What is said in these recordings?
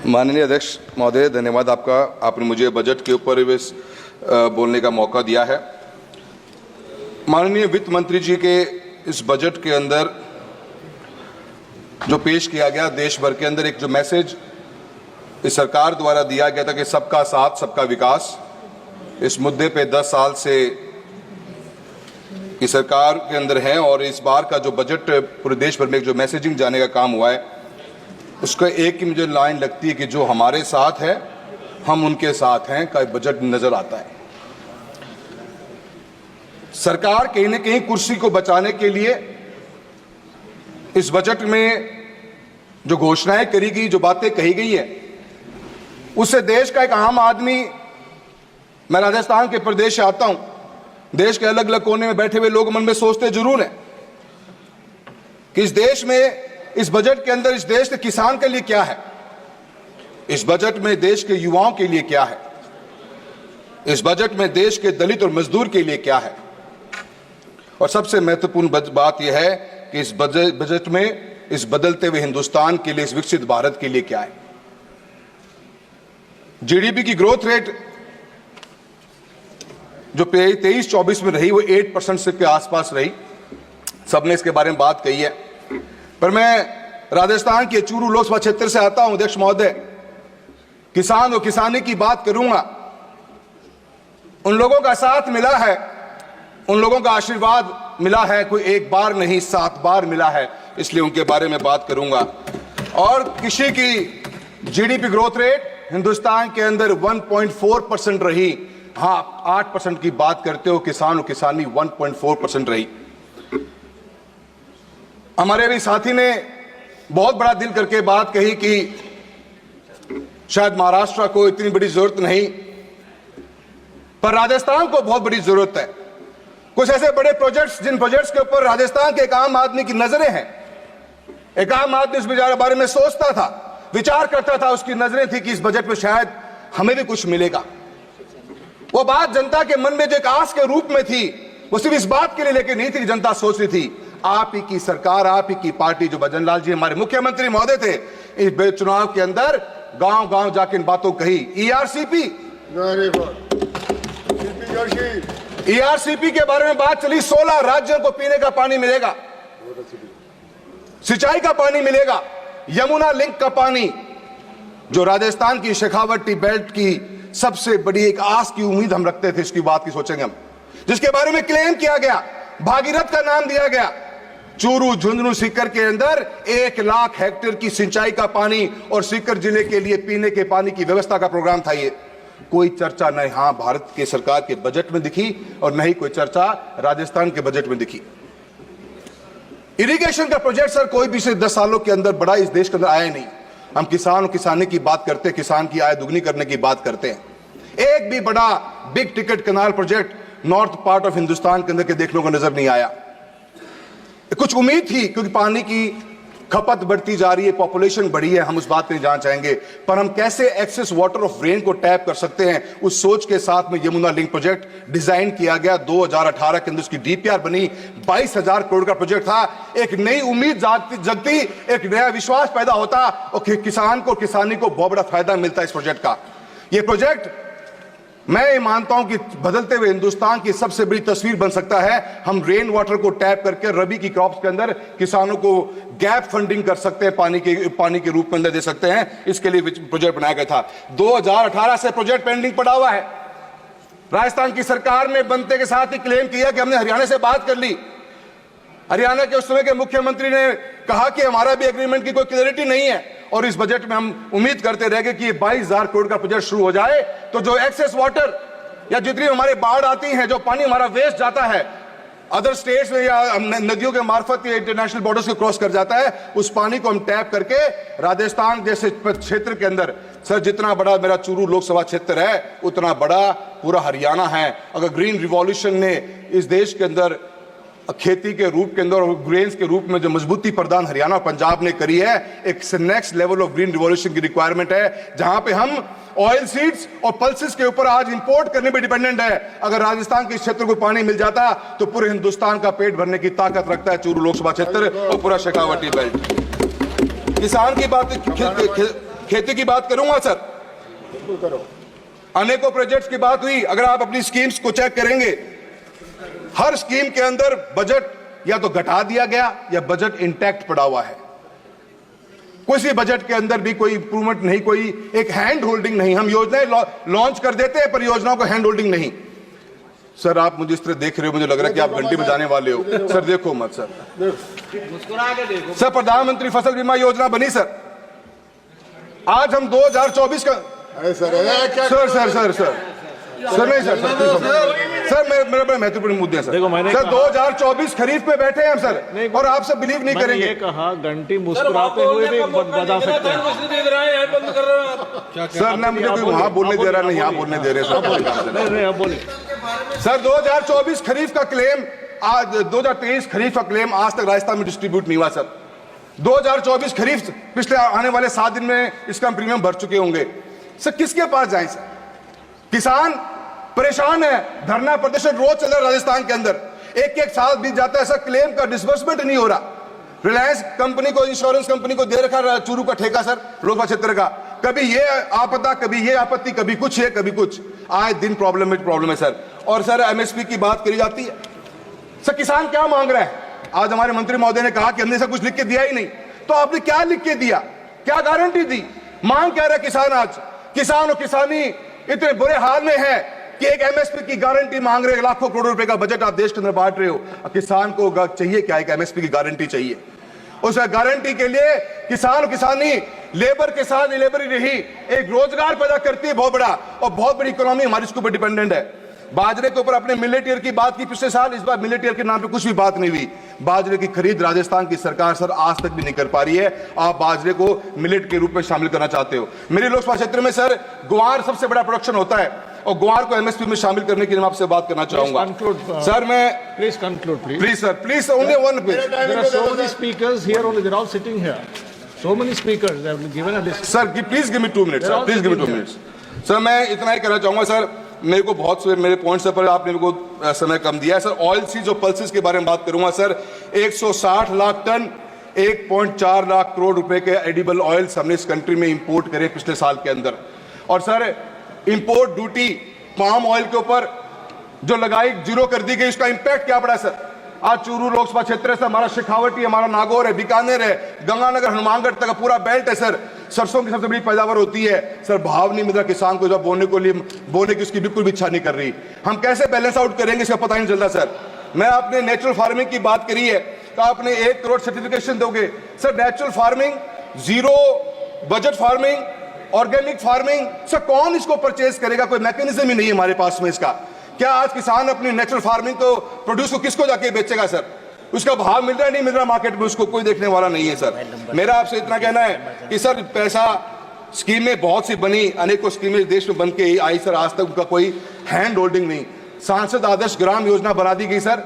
माननीय अध्यक्ष महोदय, धन्यवाद आपका। आपने मुझे बजट के ऊपर बोलने का मौका दिया है। माननीय वित्त मंत्री जी के इस बजट के अंदर जो पेश किया गया, देश भर के अंदर एक जो मैसेज इस सरकार द्वारा दिया गया था कि सबका साथ सबका विकास, इस मुद्दे पे 10 साल से इस सरकार के अंदर है और इस बार का जो बजट पूरे देश भर में जो मैसेजिंग जाने का काम हुआ है, उसका एक ही मुझे लाइन लगती है कि जो हमारे साथ है हम उनके साथ हैं का बजट नजर आता है। सरकार कहीं न कहीं कुर्सी को बचाने के लिए इस बजट में जो घोषणाएं करी गई, जो बातें कही गई है, उससे देश का एक आम आदमी, मैं राजस्थान के प्रदेश से आता हूं, देश के अलग अलग कोने में बैठे हुए लोग मन में सोचते जरूर हैं कि इस देश में, इस बजट के अंदर इस देश के किसान के लिए क्या है, इस बजट में देश के युवाओं के लिए क्या है, इस बजट में देश के दलित और मजदूर के लिए क्या है, और सबसे महत्वपूर्ण बात यह है कि इस बजट में इस बदलते हुए हिंदुस्तान के लिए, इस विकसित भारत के लिए क्या है। जीडीपी की ग्रोथ रेट जो 23-24 में रही वो 8% से के आसपास रही, सबने इसके बारे में बात कही है। पर मैं राजस्थान के चूरू लोकसभा क्षेत्र से आता हूं अध्यक्ष महोदय, किसान और किसानी की बात करूंगा। उन लोगों का साथ मिला है, उन लोगों का आशीर्वाद मिला है, कोई एक बार नहीं 7 बार मिला है, इसलिए उनके बारे में बात करूंगा। और कृषि की जीडीपी ग्रोथ रेट हिंदुस्तान के अंदर 1.4% रही। हाँ, 8% की बात करते हो, किसान और किसानी 1.4% रही। हमारे भी साथी ने बहुत बड़ा दिल करके बात कही कि शायद महाराष्ट्र को इतनी बड़ी जरूरत नहीं, पर राजस्थान को बहुत बड़ी जरूरत है। कुछ ऐसे बड़े प्रोजेक्ट्स, जिन प्रोजेक्ट्स के ऊपर राजस्थान के एक आम आदमी की नजरें हैं, एक आम आदमी इस बारे में सोचता था, विचार करता था, उसकी नजरें थी कि इस बजट में शायद हमें भी कुछ मिलेगा। वो बात जनता के मन में जो एक आस के रूप में थी, वो सिर्फ इस बात के लिए लेके नहीं थी कि जनता सोच रही थी, आप ही की सरकार, आप ही की पार्टी, जो भजन लाल जी हमारे मुख्यमंत्री महोदय थे, इस चुनाव के अंदर गांव गांव जाके इन बातों कही। ईआरसीपी के बारे में बात चली, 16 राज्यों को पीने का पानी मिलेगा, सिंचाई का पानी मिलेगा, यमुना लिंक का पानी, जो राजस्थान की शेखावटी बेल्ट की सबसे बड़ी एक आस की उम्मीद हम रखते थे, इसकी बात की सोचेंगे हम, जिसके बारे में क्लेम किया गया, भागीरथ का नाम दिया गया। चूरू, झुंझुनू, सीकर के अंदर 1 लाख हेक्टेयर की सिंचाई का पानी और सीकर जिले के लिए पीने के पानी की व्यवस्था का प्रोग्राम था। ये कोई चर्चा न यहां भारत के सरकार के बजट में दिखी और न ही कोई चर्चा राजस्थान के बजट में दिखी। इरिगेशन का प्रोजेक्ट सर कोई भी से 10 सालों के अंदर बड़ा इस देश के अंदर आया नहीं। हम किसान और किसानी की बात करते हैं, किसान की आय दुगनी करने की बात करते हैं। एक भी बड़ा big ticket canal project north part of Hindustan के अंदर के देखने को नजर नहीं आया। कुछ उम्मीद थी क्योंकि पानी की खपत बढ़ती जा रही है, पॉपुलेशन बढ़ी है, हम उस बात पे जानना चाहेंगे, पर हम कैसे एक्सेस वाटर ऑफ रेन को टैप कर सकते हैं, उस सोच के साथ में यमुना लिंक प्रोजेक्ट डिजाइन किया गया। 2018 के अंदर उसकी डीपीआर बनी, 22,000 करोड़ का प्रोजेक्ट था। एक नई उम्मीद जगती, एक नया विश्वास पैदा होता और किसान को, किसानी को बहुत बड़ा फायदा मिलता इस प्रोजेक्ट का। यह प्रोजेक्ट मैं ये मानता हूं कि बदलते हुए हिंदुस्तान की सबसे बड़ी तस्वीर बन सकता है। हम रेन वाटर को टैप करके रबी की क्रॉप्स के अंदर किसानों को गैप फंडिंग कर सकते हैं, पानी के रूप में अंदर दे सकते हैं। इसके लिए प्रोजेक्ट बनाया गया था। 2018 से प्रोजेक्ट पेंडिंग पड़ा हुआ है। राजस्थान की सरकार ने बनते के साथ ही क्लेम किया कि हमने हरियाणा से बात कर ली। हरियाणा के उस समय के मुख्यमंत्री ने कहा कि हमारा भी एग्रीमेंट की कोई क्लैरिटी नहीं है, और इस बजट में हम उम्मीद करते रह गए कि 22,000 करोड़ का प्रोजेक्ट शुरू हो जाए तो जो एक्सेस वाटर या जितनी हमारे बाढ़ आती है, जो पानी हमारा वेस्ट जाता है अदर स्टेट्स में या नदियों के मार्फत या इंटरनेशनल बॉर्डर्स को क्रॉस कर जाता है, उस पानी को हम टैप करके राजस्थान जैसे क्षेत्र के अंदर, सर जितना बड़ा मेरा चूरू लोकसभा क्षेत्र है उतना बड़ा पूरा हरियाणा है। अगर ग्रीन रिवॉल्यूशन ने इस देश के अंदर खेती के रूप के अंदर और ग्रेन्स के रूप में जो मजबूती प्रदान हरियाणा और पंजाब ने करी है, एक next level of green revolution की रिक्वायरमेंट है, जहां पे हम ऑयल सीड्स और पल्सेस के ऊपर आज इंपोर्ट करने पे डिपेंडेंट है। अगर राजस्थान के इस क्षेत्र को पानी मिल जाता तो पूरे हिंदुस्तान का पेट भरने की ताकत रखता है चूरू लोकसभा क्षेत्र और पूरा शेखावटी बेल्ट। किसान की बात खेती की बात करूंगा सर, बिल्कुल करो। अनेकों प्रोजेक्ट्स की बात हुई। अगर आप अपनी स्कीम्स को चेक करेंगे, हर स्कीम के अंदर बजट या तो घटा दिया गया या बजट इंटैक्ट पड़ा हुआ है। किसी बजट के अंदर भी कोई इंप्रूवमेंट नहीं, कोई एक हैंड होल्डिंग नहीं। हम योजनाएं लॉन्च कर देते हैं, परियोजनाओं को हैंड होल्डिंग नहीं। सर आप मुझे इस तरह देख रहे हो, मुझे लग रहा है कि आप घंटी बजाने वाले हो। सर देखो मत सर, मुस्कुरा के देखो। सर प्रधानमंत्री फसल बीमा योजना बनी सर, आज हम 2024 का अरे सर क्या sir sir sir sir sir नहीं सर सर मेरे बड़े महत्वपूर्ण मुद्दे हैं सर। सर 2024 खरीफ पे बैठे हैं हम सर, और आप सब बिलीव नहीं करेंगे। ये कहा घंटी मुस्कुराते हुए भी बजा सकते हैं। सर ना मुझे कोई वहां बोलने दे रहा नहीं, यहाँ बोलने दे रहे सर। बोलिए सर 2024 खरीफ का क्लेम आज 2023 खरीफ का क्लेम आज तक राजस्थान में डिस्ट्रीब्यूट नहीं हुआ सर। 2024 खरीफ पिछले आने वाले 7 दिन में इसका प्रीमियम भर चुके होंगे सर। किसके पास जाएं सर? किसान परेशान है, धरना प्रदर्शन रोज चल रहा है राजस्थान के अंदर। एक एक साल बीत जाता है सर, क्लेम का डिसबर्समेंट नहीं हो रहा। रिलायंस कंपनी को, इंश्योरेंस कंपनी को दे रखा चूरू का ठेका सर, लोकसभा क्षेत्र का। कभी ये आपदा, कभी ये आपत्ति, कभी कुछ है कभी कुछ। आए दिन प्रॉब्लम है सर। और सर एमएसपी की बात करी जाती है सर, किसान क्या मांग रहा है? आज हमारे मंत्री महोदय ने कहा कि हमने सब कुछ लिख के दिया ही नहीं। तो आपने क्या लिख के दिया, क्या गारंटी दी? मांग क्या रहा किसान? आज किसान और किसानी इतने बुरे हाल में है कि एक एमएसपी की गारंटी मांग रहे। लाखों करोड़ रुपए का बजट आप देश के अंदर बांट रहे हो, किसान को चाहिए क्या? एक एमएसपी की गारंटी चाहिए। उस गारंटी के लिए किसान और किसानी लेबर के साथ लेबर ही रही, एक रोजगार पैदा करती है बहुत बड़ा, और बहुत बड़ी इकोनॉमी हमारी इसके ऊपर डिपेंडेंट है। बाजरे के ऊपर अपने मिलेट ईयर की बात की पिछले साल, इस बार मिलेट ईयर के नाम पे कुछ भी बात नहीं हुई। बाजरे की खरीद राजस्थान की सरकार सर आज तक भी नहीं कर पा रही है। आप बाजरे को मिलेट के रूप में शामिल करना चाहते हो। मेरे लोकसभा क्षेत्र में सर ग्वार सबसे बड़ा प्रोडक्शन होता है, और ग्वार को एमएसपी में शामिल करने के लिए मैं आपसे बात करना चाहूंगा सर। मैं please conclude please sir, please only one please. There are so many speakers here only. They're all sitting here. So many speakers. They have given a list. Sir please give me 2 minutes sir, please give me 2 minutes sir. मैं इतना ही कहना चाहूंगा sir, मेरे को बहुत से मेरे points पर आपने मेरे को समय कम दिया है सर। ऑयल सीज और पल्सेस के बारे में बात करूंगा सर। 160 लाख टन 1.4 लाख करोड़ रुपए के एडिबल ऑयल्स हमने इस कंट्री में इंपोर्ट करे पिछले साल के अंदर। और sir import duty palm oil के ऊपर जो लगाई, जीरो कर दी गई, उसका इंपैक्ट क्या पड़ा सर? आज चूरू लोकसभा क्षेत्र से हमारा शेखावटी, हमारा नागौर है, बीकानेर है, गंगानगर, हनुमानगढ़ तक का पूरा बेल्ट है सर। सरसों की सबसे बड़ी पैदावार होती है सर। भाव नहीं मिल रहा किसान को, जब बोने की उसकी बिल्कुल भी इच्छा नहीं कर रही। हम कैसे बैलेंस आउट करेंगे इसका पता नहीं चलता सर। मैं आपने नेचुरल फार्मिंग की बात करी है, तो आपने 1 करोड़ सर्टिफिकेशन दोगे sir. Natural farming, zero budget farming, organic farming sir, कौन इसको परचेज करेगा? कोई मैकेनिज्म ही नहीं है हमारे पास में इसका। क्या आज किसान अपनी नेचुरल फार्मिंग को, प्रोड्यूस को किसको जाके बेचेगा सर? उसका भाव मिल रहा है नहीं मिल रहा मार्केट में, उसको कोई देखने वाला नहीं है सर। मेरा आपसे इतना कहना है कि सर पैसा स्कीमें बहुत सी बनी, अनेकों स्कीमें देश में बन के आई सर, आज तक उनका कोई हैंड होल्डिंग नहीं। सांसद आदर्श ग्राम योजना बना दी गई सर।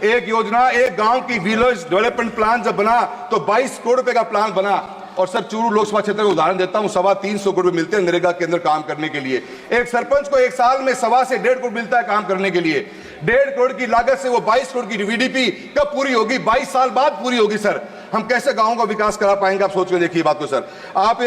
एक योजना, एक गांव की विलेज डेवलपमेंट प्लान जब बना तो 22 करोड़ रुपए का प्लान बना। और सर चूरू लोकसभा क्षेत्र का उदाहरण देता हूं, 325 करोड़ मिलते हैं नरेगा के अंदर काम करने के लिए। एक सरपंच को एक साल में 1.25 से 1.5 करोड़ मिलता है काम करने के लिए। 1.5 करोड़ की लागत से वो 22 करोड़ की वीडीपी कब पूरी होगी? 22 साल बाद पूरी होगी सर। हम कैसे गाँव का विकास करा पाएंगे? आप सोच के देखिए बात को सर। आप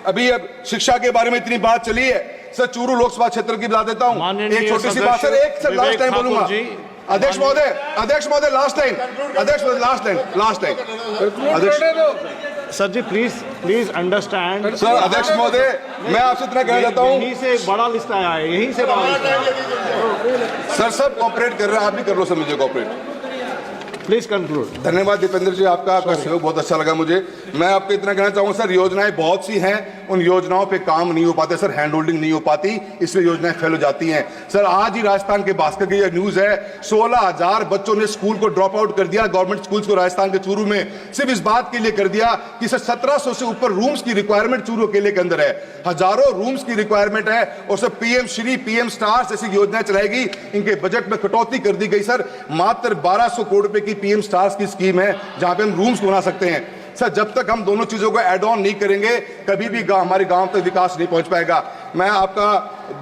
अभी शिक्षा के बारे में इतनी बात चली है सर, चूरू लोकसभा क्षेत्र की बता देता हूं, एक छोटी सी बात सर, एक सर लास्ट टाइम बोलूंगा। अध्यक्ष महोदय लास्ट टाइम, लास्ट टाइम अध्यक्ष sir ji please understand sir. अध्यक्ष महोदय मैं आपसे इतना कहना चाहता हूँ, यहीं से बड़ा लिस्ट आया है, यहीं से बड़ा लिस्ट आया है। सर सब कॉपरेट कर रहे हैं, आप भी कर लो सर मुझे कॉपरेट। Please conclude. धन्यवाद दीपेंद्र जी, आपका सहयोग बहुत अच्छा लगा मुझे। मैं आपको इतना कहना चाहूंगा सर, योजनाएं बहुत सी हैं, उन योजनाओं पे काम नहीं हो पाते सर, हैंड होल्डिंग नहीं हो पाती, इसलिए योजनाएं फेल हो जाती हैं सर। आज ही राजस्थान के भास्कर की न्यूज है, 16,000 बच्चों ने स्कूल को ड्रॉप आउट कर दिया, गवर्नमेंट स्कूल्स को राजस्थान के चूरू में, सिर्फ इस बात के लिए कर दिया कि सर 1700 से ऊपर रूम्स की रिक्वायरमेंट चूरू अकेले के अंदर है, हजारों रूम्स की रिक्वायरमेंट है। और sir PM Shri, PM stars ऐसी योजनाएं चलाएगी, इनके बजट में कटौती कर दी गई सर। मात्र 1200 करोड़ रुपए की पीएम स्टार्स की स्कीम है, जहां पे हम रूम्स बना सकते हैं सर। जब तक हम दोनों चीजों को एड ऑन नहीं करेंगे, कभी भी हमारे गांव तक विकास नहीं पहुंच पाएगा। मैं आपका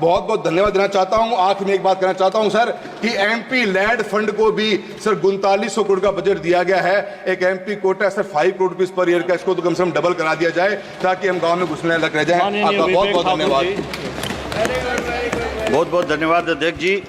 बहुत बहुत धन्यवाद देना चाहता हूं। आखिर में एक बात कहना चाहता हूं सर कि एमपी लैंड फंड को भी सर 3900 करोड़ का बजट दिया गया है। एक MP quota sir 5 crore rupees per year का, इसको तो कम से कम डबल करा दिया जाए ताकि हम गांव में घुसने लग रह जाए। आपका बहुत बहुत धन्यवाद। बहुत बहुत धन्यवाद अध्यक्ष जी।